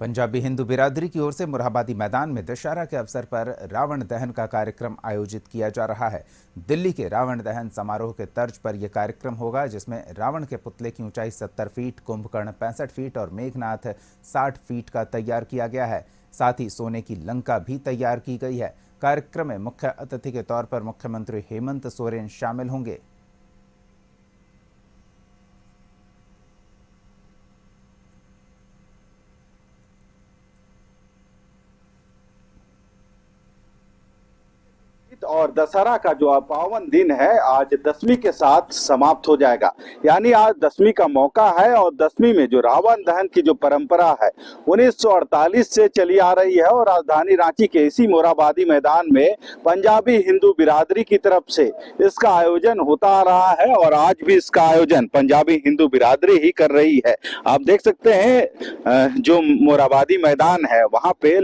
पंजाबी हिंदू बिरादरी की ओर से मोरहाबादी मैदान में दशहरा के अवसर पर रावण दहन का कार्यक्रम आयोजित किया जा रहा है। दिल्ली के रावण दहन समारोह के तर्ज पर यह कार्यक्रम होगा, जिसमें रावण के पुतले की ऊंचाई 70 फीट, कुंभकर्ण 65 फीट और मेघनाथ 60 फीट का तैयार किया गया है। साथ ही सोने की लंका भी तैयार की गई है। कार्यक्रम में मुख्य अतिथि के तौर पर मुख्यमंत्री हेमंत सोरेन शामिल होंगे। और दशहरा का जो पावन दिन है आज दसवीं के साथ समाप्त हो जाएगा। यानी आज दसवीं का मौका है और दसवीं में जो रावण दहन की जो परंपरा है 1948 से चली आ रही है और राजधानी रांची के इसी मोरहाबादी मैदान में पंजाबी हिंदू बिरादरी की तरफ से इसका आयोजन होता आ रहा है और आज भी इसका आयोजन पंजाबी हिंदू बिरादरी ही कर रही है। आप देख सकते हैं जो मोरहाबादी मैदान है वहां पे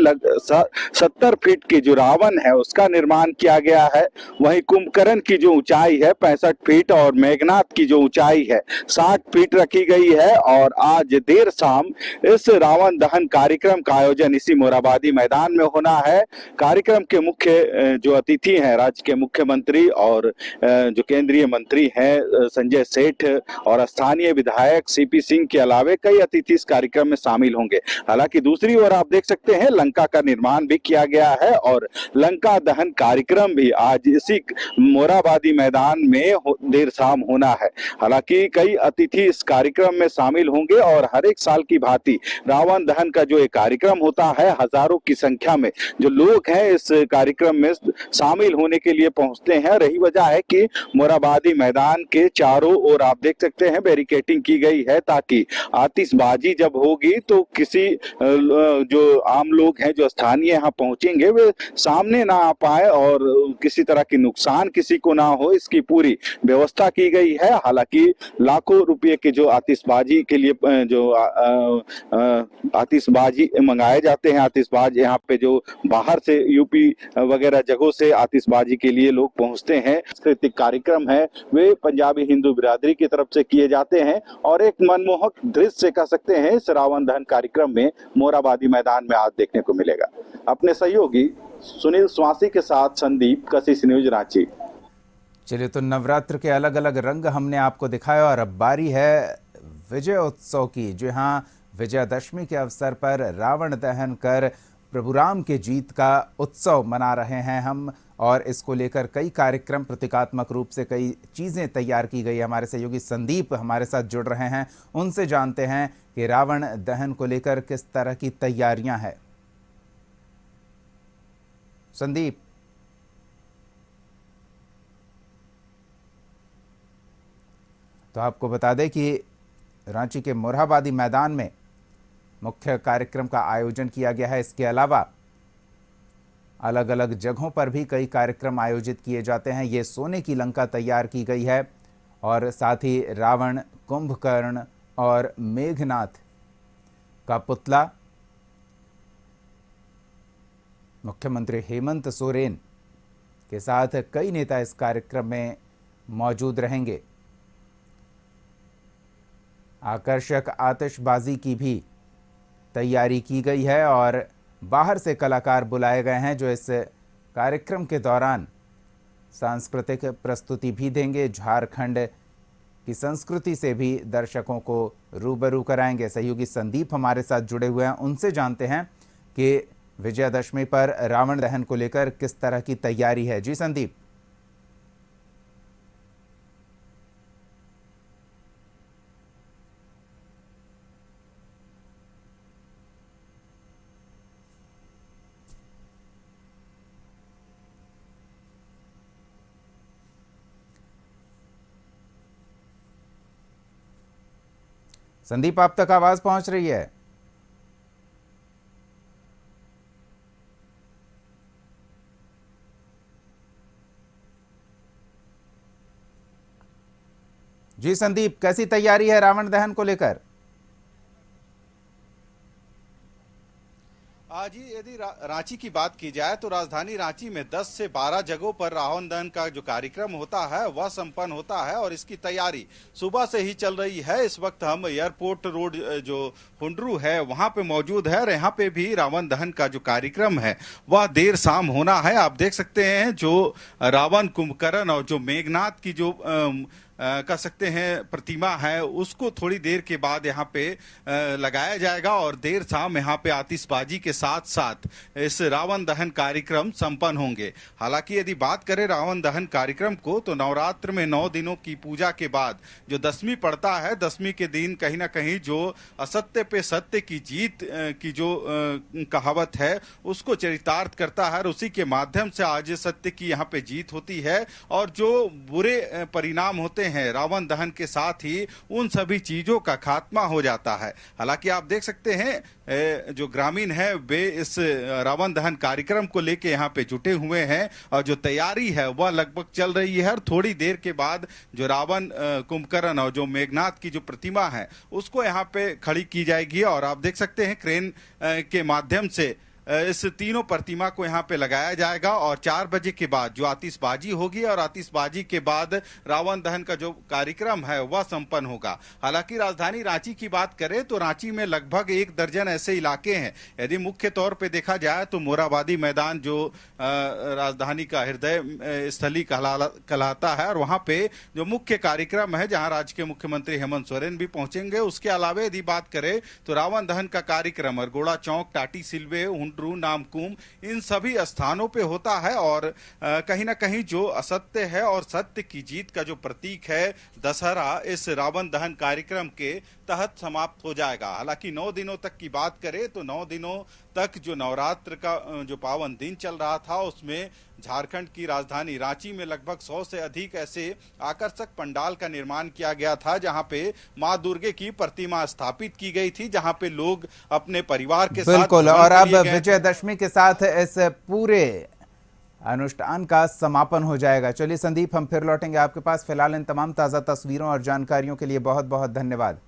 70 फीट की जो रावण है उसका निर्माण किया गया है। वहीं कुंभकर्ण की जो ऊंचाई है 65 फीट और मेघनाथ की जो ऊंचाई है 60 फीट रखी गई है। और आज देर शाम इस रावण दहन कार्यक्रम का आयोजन इसी मोरहाबादी मैदान में होना है। कार्यक्रम के मुख्य जो अतिथि हैं राज्य के मुख्यमंत्री और जो केंद्रीय मंत्री हैं संजय सेठ और स्थानीय विधायक सीपी सिंह के अलावे कई अतिथि इस कार्यक्रम में शामिल होंगे। हालांकि दूसरी ओर आप देख सकते हैं लंका का निर्माण भी किया गया है और लंका दहन कार्यक्रम भी आज इसी मोरहाबादी मैदान में देर शाम होना है। हालांकि कई अतिथि इस कार्यक्रम में शामिल होंगे और हर एक साल की भांति रावण दहन का जो एक कार्यक्रम होता है हजारों की संख्या में जो लोग हैं इस कार्यक्रम में शामिल होने के लिए पहुंचते हैं। रही वजह है कि मोरहाबादी मैदान के चारों ओर आप देख सकते हैं बैरिकेटिंग की गई है ताकि आतिशबाजी जब होगी तो किसी जो आम लोग हैं जो स्थानीय यहाँ पहुंचेंगे वे सामने ना आ पाए और किसी तरह की नुकसान किसी को ना हो, इसकी पूरी व्यवस्था की गई है। हालांकि लाखों रुपए के जो आतिशबाजी के लिए जो आतिशबाजी मंगाए जाते हैं, आतिशबाज यहाँ पे जो बाहर से यूपी वगैरह जगहों से आतिशबाजी के लिए लोग पहुंचते हैं, सांस्कृतिक कार्यक्रम है वे पंजाबी हिंदू बिरादरी की तरफ से किए जाते हैं और एक मनमोहक दृश्य कह सकते हैं इस रावण दहन कार्यक्रम में मोरहाबादी मैदान में आज देखने को मिलेगा। अपने सहयोगी सुनील स्वासी के साथ संदीप, कशिश न्यूज रांची। चलिए, तो नवरात्र के अलग अलग रंग हमने आपको दिखाया और अब बारी है विजय उत्सव की। जी हाँ, विजयादशमी के अवसर पर रावण दहन कर प्रभु राम के जीत का उत्सव मना रहे हैं हम और इसको लेकर कई कार्यक्रम प्रतीकात्मक रूप से कई चीज़ें तैयार की गई। हमारे सहयोगी संदीप हमारे साथ जुड़ रहे हैं, उनसे जानते हैं कि रावण दहन को लेकर किस तरह की तैयारियां हैं। संदीप। तो आपको बता दें कि रांची के मोरहाबादी मैदान में मुख्य कार्यक्रम का आयोजन किया गया है। इसके अलावा अलग अलग जगहों पर भी कई कार्यक्रम आयोजित किए जाते हैं। ये सोने की लंका तैयार की गई है और साथ ही रावण, कुंभकर्ण और मेघनाथ का पुतला मुख्यमंत्री हेमंत सोरेन के साथ कई नेता इस कार्यक्रम में मौजूद रहेंगे। आकर्षक आतिशबाजी की भी तैयारी की गई है और बाहर से कलाकार बुलाए गए हैं जो इस कार्यक्रम के दौरान सांस्कृतिक प्रस्तुति भी देंगे। झारखंड की संस्कृति से भी दर्शकों को रूबरू कराएंगे। सहयोगी संदीप हमारे साथ जुड़े हुए हैं, उनसे जानते हैं कि विजयादशमी पर रावण दहन को लेकर किस तरह की तैयारी है। जी संदीप। संदीप, आप तक आवाज पहुंच रही है? जी संदीप, कैसी तैयारी है रावण दहन को लेकर? आज ही यदि रांची की बात की जाए तो राजधानी रांची में 10 से 12 जगहों पर रावण दहन का जो कार्यक्रम होता है वह संपन्न होता है और इसकी तैयारी सुबह से ही चल रही है। इस वक्त हम एयरपोर्ट रोड जो हुंडरू है वहां पे मौजूद है और यहाँ पे भी रावण दहन का जो कार्यक्रम है वह देर शाम होना है। आप देख सकते हैं जो रावण कुंभकर्ण और जो मेघनाथ की जो कह सकते हैं प्रतिमा है उसको थोड़ी देर के बाद यहाँ पे लगाया जाएगा और देर शाम यहाँ पे आतिशबाजी के साथ साथ इस रावण दहन कार्यक्रम संपन्न होंगे। हालांकि यदि बात करें रावण दहन कार्यक्रम को तो नवरात्र में 9 दिनों की पूजा के बाद जो दशमी पड़ता है, दशमी के दिन कहीं ना कहीं जो असत्य पे सत्य की जीत की जो कहावत है उसको चरितार्थ करता है और उसी के माध्यम से आज सत्य की यहाँ पे जीत होती है और जो बुरे परिणाम होते हैं रावण दहन के साथ ही उन सभी चीजों का खात्मा हो जाता है। हालांकि आप देख सकते हैं जो ग्रामीण है वे इस रावण दहन कार्यक्रम को लेके यहाँ पे जुटे हुए हैं और जो तैयारी है वह लगभग चल रही है और थोड़ी देर के बाद जो रावण कुंभकर्ण और जो मेघनाथ की जो प्रतिमा है उसको यहाँ पे खड़ी की जाएगी और आप देख सकते हैं क्रेन के माध्यम से इस तीनों प्रतिमा को यहाँ पे लगाया जाएगा और 4 बजे के बाद जो आतिशबाजी होगी और आतिशबाजी के बाद रावण दहन का जो कार्यक्रम है वह संपन्न होगा। हालांकि राजधानी रांची की बात करें तो रांची में लगभग 1 दर्जन ऐसे इलाके हैं। यदि मुख्य तौर पे देखा जाए तो मोराबादी मैदान जो राजधानी का हृदय स्थली कहलाता है और वहाँ पे जो मुख्य कार्यक्रम है जहाँ राज्य के मुख्यमंत्री हेमंत सोरेन भी पहुंचेंगे। उसके अलावा यदि बात करें तो रावण दहन का कार्यक्रम अरगोड़ा चौक, टाटी सिलवे, हुंडरू, नामकुम इन सभी स्थानों पे होता है और कहीं ना कहीं जो असत्य है और सत्य की जीत का जो प्रतीक है दशहरा इस रावण दहन कार्यक्रम के तहत समाप्त हो जाएगा। हालांकि 9 दिनों तक की बात करें तो 9 दिनों तक जो नवरात्र का जो पावन दिन चल रहा था उसमें झारखंड की राजधानी रांची में लगभग 100 से अधिक ऐसे आकर्षक पंडाल का निर्माण किया गया था जहां पे मां दुर्गे की प्रतिमा स्थापित की गई थी, जहां पे लोग अपने परिवार के साथ बिल्कुल। और अब विजयदशमी के साथ इस पूरे अनुष्ठान का समापन हो जाएगा। चलिए संदीप, हम फिर लौटेंगे आपके पास। फिलहाल इन तमाम ताज़ा तस्वीरों और जानकारियों के लिए बहुत बहुत धन्यवाद।